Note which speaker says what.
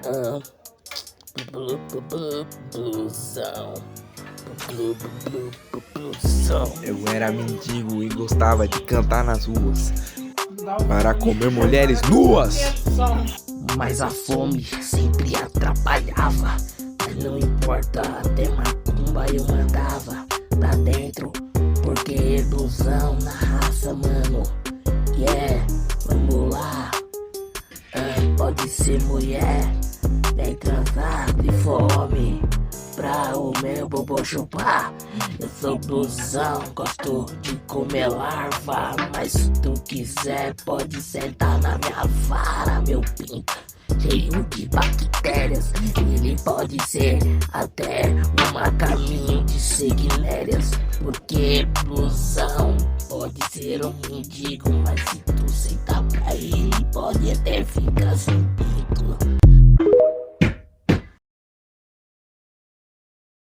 Speaker 1: Ah, blusão. Blusão.
Speaker 2: Eu era mendigo e gostava de cantar nas ruas para comer mulheres nuas.
Speaker 1: Mas a fome sempre atrapalhava. Mas não importa, até macumba eu mandava pra dentro, porque é ilusão na raça, mano. Yeah, vamos lá. Pode ser mulher, nem transar de fome pra o meu bobo chupar. Eu sou blusão, gosto de comer larva, mas se tu quiser pode sentar na minha vara, meu pinto cheio de bactérias. Ele pode ser até um caminho de seguinérias, porque blusão pode ser um mendigo, mas se tu sentar pra ele pode até ficar sem pinto.